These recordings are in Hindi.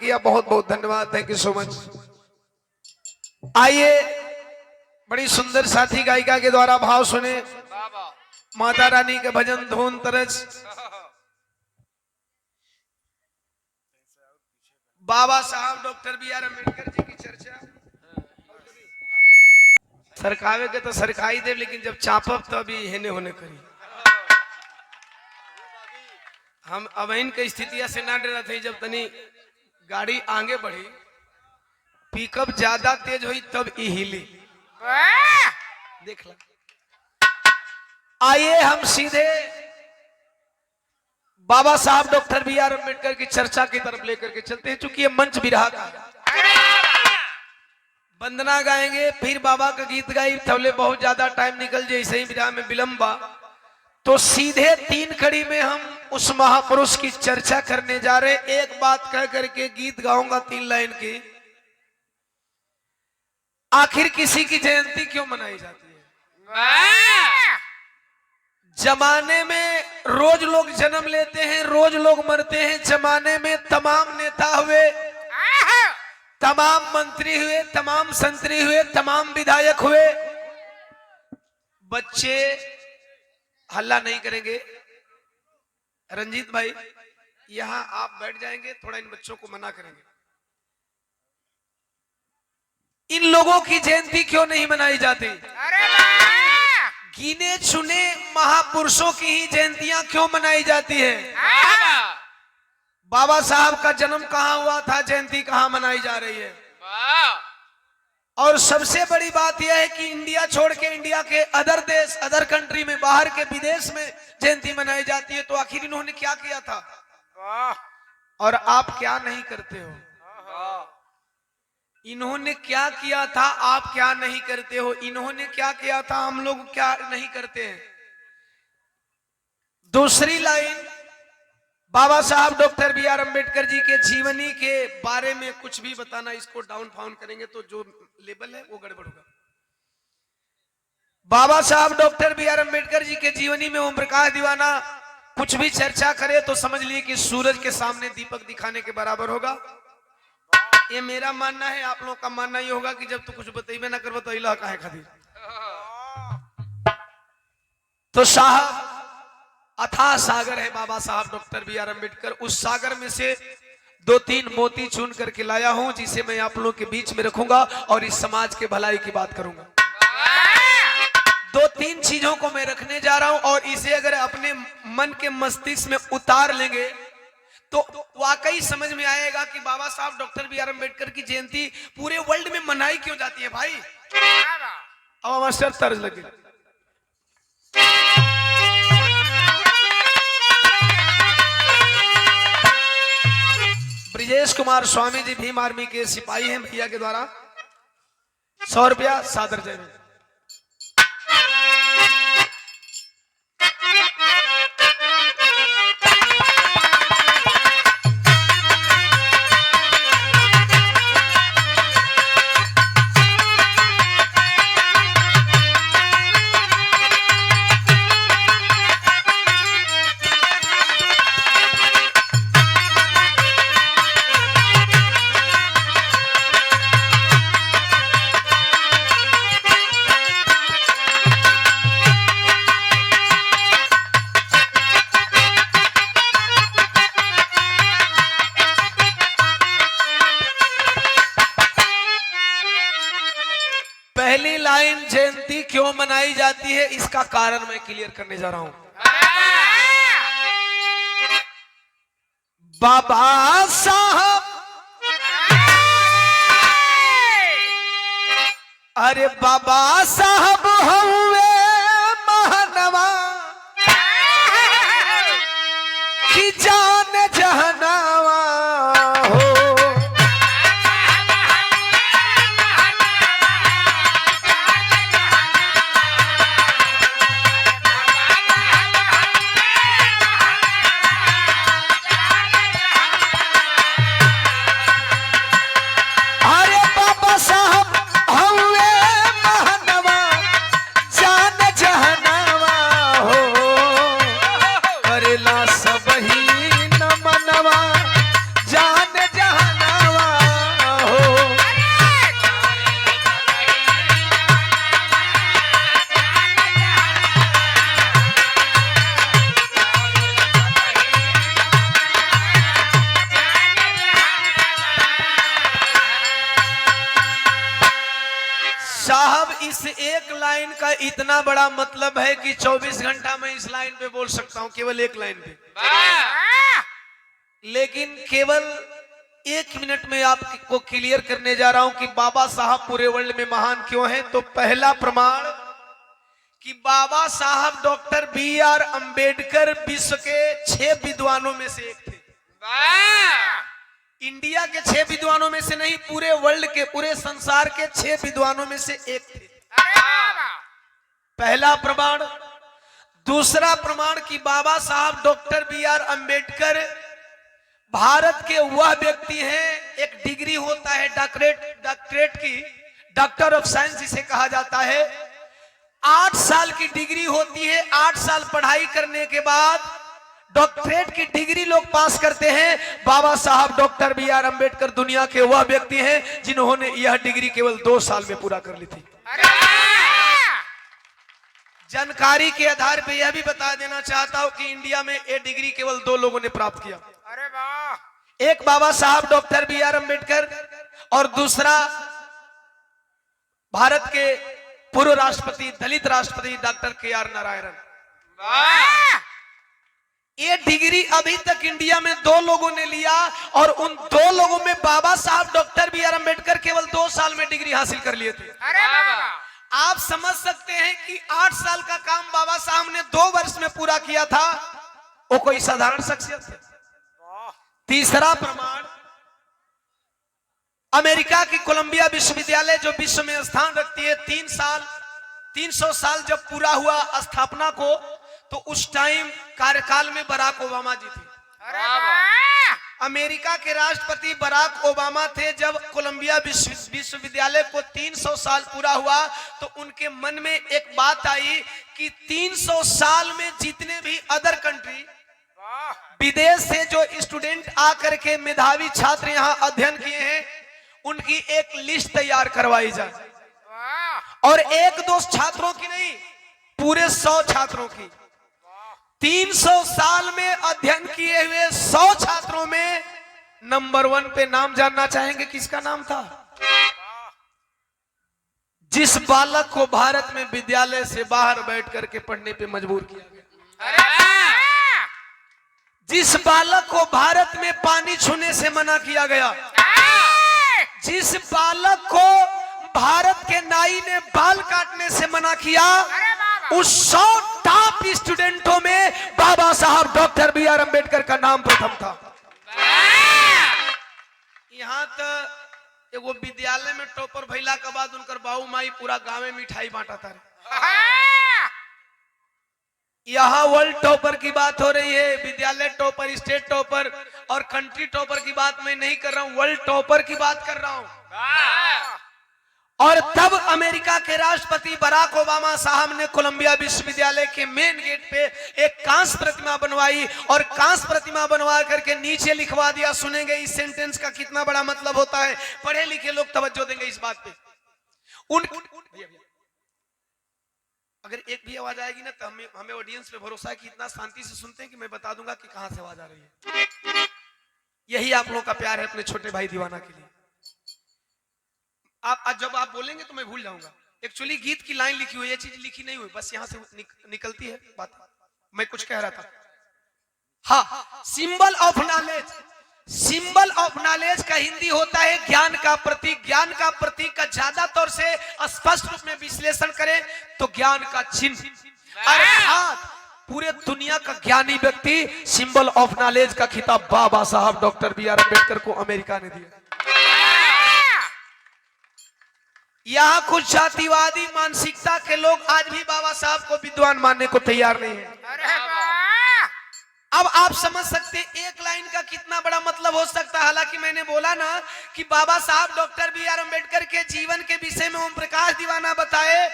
किया, बहुत बहुत धन्यवाद, थैंक यू सो मच। आइए बड़ी सुंदर साथी गायिका के द्वारा भाव सुने माता रानी के भजन धून तरज। बाबा साहब डॉक्टर बी.आर. अम्बेडकर जी की चर्चा सरकावे के तो सरकाई दे, लेकिन जब चापब तो अभी हेने होने करी। हम अब इनके स्थितिया से ना डरा थे, जब तनी गाड़ी आगे बढ़ी पिकअप ज्यादा तेज हुई तब ई हिली देख ला। आइए हम सीधे बाबा साहब डॉक्टर बी.आर. अम्बेडकर की चर्चा की तरफ लेकर के चलते हैं। चूंकि ये मंच बिरहा का वंदना गाएंगे, फिर बाबा का गीत गाई, थवले बहुत ज्यादा टाइम निकल जाए, सही बिरहा में विलंबा, तो सीधे 3 कड़ी में हम उस महापुरुष की चर्चा करने जा रहे। एक बात कह करके गीत गाऊंगा 3 लाइन की। आखिर किसी की जयंती क्यों मनाई जाती है? जमाने में रोज लोग जन्म लेते हैं, रोज लोग मरते हैं। जमाने में तमाम नेता हुए, तमाम मंत्री हुए, तमाम संतरी हुए, तमाम विधायक हुए। बच्चे हल्ला नहीं करेंगे। रंजीत भाई यहां आप बैठ जाएंगे, थोड़ा इन बच्चों को मना करेंगे। इन लोगों की जयंती क्यों नहीं मनाई जाती? गिने चुने महापुरुषों की ही जयंतियां क्यों मनाई जाती है? बाबा साहब का जन्म कहां हुआ था, जयंती कहां मनाई जा रही है? और सबसे बड़ी बात यह है कि इंडिया छोड़ के इंडिया के अदर देश, अदर कंट्री में, बाहर के विदेश में जयंती मनाई जाती है। तो आखिर इन्होंने क्या किया था और आप क्या नहीं करते हो? इन्होंने क्या किया था, आप क्या नहीं करते हो? इन्होंने क्या किया था, हम लोग क्या नहीं करते हैं? दूसरी लाइन, बाबा साहब डॉक्टर बी.आर. अम्बेडकर जी के जीवनी के बारे में कुछ भी बताना, इसको डाउन फाउन करेंगे तो जो लेवल है वो गड़बड़ होगा। बाबा साहब डॉक्टर बी.आर. अम्बेडकर जी के जीवनी में ओम प्रकाश दीवाना कुछ भी चर्चा करे तो समझ लिए कि सूरज के सामने दीपक दिखाने के बराबर होगा। ये मेरा मानना है, आप लोगों का मानना ये होगा कि जब तू कुछ बताइए ना कर तो इलाका है खातिर। तो साहब अथाह सागर है बाबा साहब डॉक्टर बी.आर. अम्बेडकर। उस सागर में से 2-3 मोती चुन करके लाया हूं, जिसे मैं आप लोगों के बीच में रखूंगा और इस समाज के भलाई की बात करूंगा। 2-3 चीजों को मैं रखने जा रहा हूं और इसे अगर अपने मन के मस्तिष्क में उतार लेंगे तो वाकई समझ में आएगा कि बाबा साहब डॉक्टर बी.आर. अम्बेडकर की जयंती पूरे वर्ल्ड में मनाई क्यों जाती है भाई। अब मास्टर तर्ज लगे। ब्रिजेश कुमार स्वामी जी भीम आर्मी के सिपाही हैं, भैया के द्वारा 100 रुपया सादर जय। पहली लाइन जयंती क्यों मनाई जाती है, इसका कारण मैं क्लियर करने जा रहा हूं। बाबा साहब, अरे बाबा साहब हुए महानवा की जान जहनावा हो। साहब इस एक लाइन का इतना बड़ा मतलब है कि 24 घंटा मैं इस लाइन पे बोल सकता हूं, केवल एक लाइन पे। लेकिन केवल 1 मिनट में आपको क्लियर करने जा रहा हूं कि बाबा साहब पूरे वर्ल्ड में महान क्यों हैं। तो पहला प्रमाण कि बाबा साहब डॉक्टर B.R. अंबेडकर विश्व के 6 विद्वानों में से एक थे। इंडिया के 6 विद्वानों में से नहीं, पूरे वर्ल्ड के, पूरे संसार के 6 विद्वानों में से एक थे। पहला प्रमाण। दूसरा प्रमाण कि बाबा साहब डॉक्टर B.R. अंबेडकर भारत के वह व्यक्ति हैं, एक डिग्री होता है डॉक्टरेट की, डॉक्टर ऑफ साइंस जिसे कहा जाता है। 8 साल की डिग्री होती है। 8 साल पढ़ाई करने के बाद डॉक्टरेट की डिग्री लोग पास करते हैं। बाबा साहब डॉक्टर B.R. अंबेडकर दुनिया के वह व्यक्ति हैं जिन्होंने यह डिग्री केवल 2 साल में पूरा कर ली थी। जानकारी के आधार पर यह भी बता देना चाहता हूं कि इंडिया में यह डिग्री केवल 2 लोगों ने प्राप्त किया। अरे वाह। एक बाबा साहब डॉक्टर B.R. अंबेडकर और दूसरा भारत के पूर्व राष्ट्रपति, दलित राष्ट्रपति डॉक्टर K.R. नारायणन। ये डिग्री अभी तक इंडिया में 2 लोगों ने लिया और उन 2 लोगों में बाबा साहब डॉक्टर B.R. अंबेडकर केवल 2 साल में डिग्री हासिल कर लिए थे। अरे वाह। आप समझ सकते हैं कि 8 साल का काम बाबा साहब ने 2 वर्ष में पूरा किया था। वो कोई साधारण शख्सियत है। तीसरा प्रमाण, अमेरिका की कोलंबिया विश्वविद्यालय जो विश्व में स्थान रखती है, 300 साल जब पूरा हुआ स्थापना को, तो उस टाइम कार्यकाल में बराक ओबामा जी थे। अरे वाह। अमेरिका के राष्ट्रपति बराक ओबामा थे। जब कोलंबिया विश्वविद्यालय को 300 साल पूरा हुआ तो उनके मन में एक बात आई कि 300 साल में जितने भी अदर कंट्री, विदेश से जो स्टूडेंट आकर के मेधावी छात्र यहाँ अध्ययन किए हैं, उनकी एक लिस्ट तैयार करवाई जाए। और 1-2 छात्रों की नहीं, पूरे 100 छात्रों की। 300 साल में अध्ययन किए हुए 100 छात्रों में नंबर 1 पे नाम जानना चाहेंगे किसका नाम था? जिस बालक को भारत में विद्यालय से बाहर बैठ करके पढ़ने पे मजबूर किया गया, जिस बालक को भारत में पानी छूने से मना किया गया, जिस बालक को भारत के नाई ने बाल काटने से मना किया, उस 100 टॉप स्टूडेंटों में बाबा साहब डॉक्टर B.R. अंबेडकर का नाम प्रथम था। यहाँ तो एगो विद्यालय में टॉपर भइला के बाद उनकर बाबू माई पूरा गांव में मिठाई बांटा था। यहाँ वर्ल्ड टॉपर की बात हो रही है, विद्यालय टॉपर, स्टेट टॉपर और कंट्री टॉपर की बात मैं नहीं कर रहा हूँ, वर्ल्ड टॉपर की बात कर रहा हूँ। और तब अमेरिका के राष्ट्रपति बराक ओबामा साहब ने कोलंबिया विश्वविद्यालय के मेन गेट पे एक कांस्य प्रतिमा बनवाई और कांस्य प्रतिमा बनवा करके नीचे लिखवा दिया। सुनेंगे इस सेंटेंस का कितना बड़ा मतलब होता है, पढ़े लिखे लोग तवज्जो देंगे इस बात पे। अगर एक भी आवाज आएगी ना तो हमें ऑडियंस पे भरोसा है कि इतना शांति से सुनते हैं कि मैं बता दूंगा कि कहां से आवाज आ रही है। यही आप लोगों का प्यार है अपने छोटे भाई दीवाना के लिए। आप जब आप बोलेंगे तो मैं भूल जाऊंगा। एक्चुअली गीत की लाइन लिखी हुई है, ये चीज लिखी नहीं हुई, बस यहां से निकलती है बात। मैं कुछ कह रहा था। हाँ, symbol of knowledge. Symbol of knowledge का हिंदी होता है ज्ञान का प्रतीक। ज्ञान का प्रतीक का ज्यादा तौर से स्पष्ट रूप में विश्लेषण करें तो ज्ञान का चिन्ह। अर्थात पूरे दुनिया का ज्ञानी व्यक्ति सिंबल ऑफ नॉलेज का खिताब बाबा साहब डॉक्टर B.R. अंबेडकर को अमेरिका ने दिया। यहाँ कुछ जातिवादी मानसिकता के लोग आज भी बाबा साहब को विद्वान मानने को तैयार नहीं है। अब आप समझ सकते हैं एक लाइन का कितना बड़ा मतलब हो सकता है। हालांकि मैंने बोला ना कि बाबा साहब डॉक्टर B.R. अंबेडकर के जीवन के विषय में ओम प्रकाश दीवाना बताए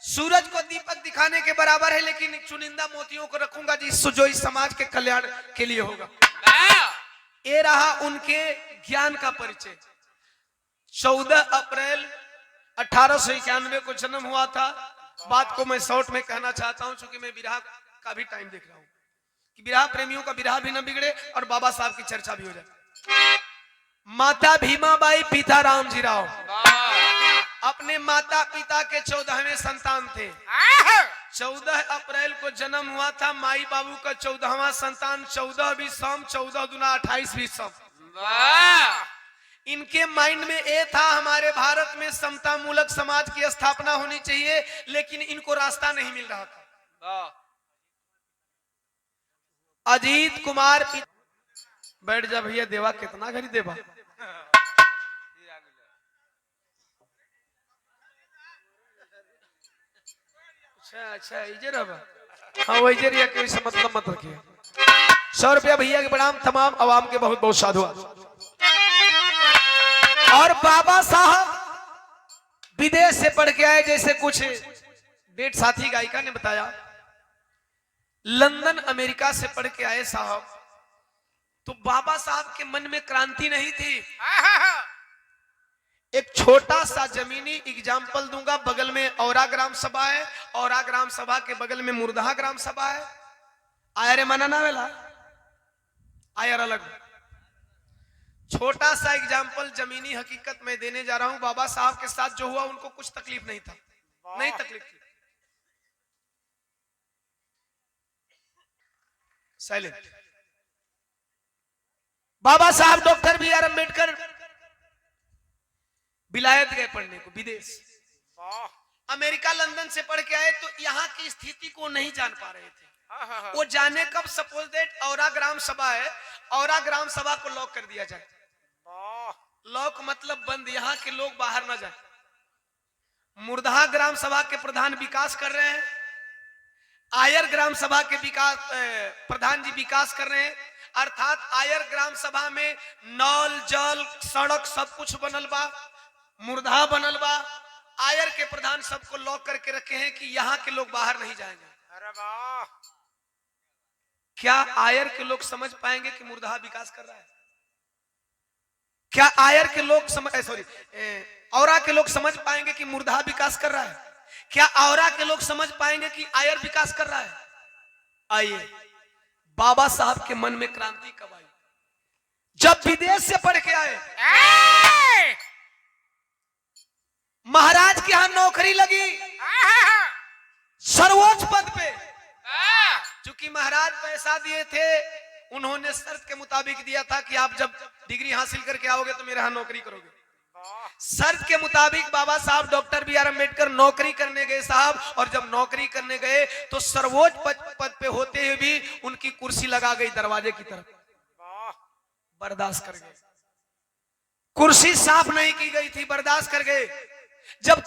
सूरज को दीपक दिखाने के बराबर है, लेकिन चुनिंदा मोतियों को रखूंगा जो इस समाज के कल्याण के लिए होगा। ये रहा उनके ज्ञान का परिचय। 14 अप्रैल 1891 को जन्म हुआ था। बात को मैं शॉर्ट में कहना चाहता हूं, क्योंकि मैं विरह का भी टाइम देख रहा हूं कि विरह प्रेमियों का विरह भी न बिगड़े और बाबा साहब की चर्चा भी हो जाए। माता भीमाबाई, पिता रामजी राव। अपने माता पिता के 14वें संतान थे। 14 अप्रैल को जन्म हुआ था माई बाबू का 14वां संतान। 14 भी सम, 14 दूना 28 भी सम। इनके माइंड में ये था हमारे भारत में समता मूलक समाज की स्थापना होनी चाहिए, लेकिन इनको रास्ता नहीं मिल रहा था। अजीत कुमार बैठ जा भैया, देवा कितना घड़ी देवा। अच्छा इजे रहा। हाँ वही रिया के मतलब मत रखिए। 100 रुपया भैया के प्रणाम, तमाम आवाम के बहुत बहुत साधुवाद। और बाबा साहब विदेश से पढ़ के आए, जैसे कुछ डेट साथी गायिका ने बताया, लंदन अमेरिका से पढ़ के आए साहब। तो बाबा साहब के मन में क्रांति नहीं थी। एक छोटा सा जमीनी एग्जाम्पल दूंगा, बगल में औरा ग्राम सभा है, औरा ग्राम सभा के बगल में मुर्दा ग्राम सभा है। आयर मना ना वेला, आयर अलग। छोटा सा एग्जाम्पल जमीनी हकीकत में देने जा रहा हूं। बाबा साहब के साथ जो हुआ उनको कुछ तकलीफ नहीं था, नहीं तकलीफ थी। साइलेंट। बाबा साहब डॉक्टर बी आर अम्बेडकर विलायत गए पढ़ने को, विदेश। अमेरिका लंदन से पढ़ के आए तो यहाँ की स्थिति को नहीं जान पा रहे थे। वो जाने कब, सपोज दैट औरा ग्राम सभा है, औरा ग्राम सभा को लॉक कर दिया जाए। लॉक मतलब बंद, यहाँ के लोग बाहर ना जाए। मुर्दा ग्राम सभा के प्रधान विकास कर रहे हैं, आयर ग्राम सभा के विकास प्रधान जी विकास कर रहे हैं। अर्थात आयर ग्राम सभा में नल जल सड़क सब कुछ बनल बा, मुर्दा बनल बा। आयर के प्रधान सबको लॉक करके रखे हैं कि यहाँ के लोग बाहर नहीं जाएंगे। अरे वाह, क्या आयर के लोग समझ पाएंगे कि मुर्दा विकास कर रहा है? क्या आयर के लोग औरा के लोग समझ पाएंगे कि मुर्दा विकास कर रहा है? क्या औरा के लोग समझ पाएंगे कि आयर विकास कर रहा है? आइए, बाबा साहब के मन में क्रांति कब आई? जब विदेश से पढ़ के आए, महाराज के यहां नौकरी लगी सर्वोच्च पद पे। चूंकि महाराज पैसा दिए थे, उन्होंने शर्त के मुताबिक दिया था कि आप जब डिग्री हासिल करके आओगे तो मेरे यहां नौकरी करोगे। शर्त के मुताबिक बाबा साहब डॉक्टर बी आर अम्बेडकर नौकरी करने गए साहब। और जब नौकरी करने गए तो सर्वोच्च पद पे होते हुए भी उनकी कुर्सी लगा गई दरवाजे की तरफ। बर्दाश्त कर गए, कुर्सी साफ नहीं की गई थी, बर्दाश्त कर गए। जब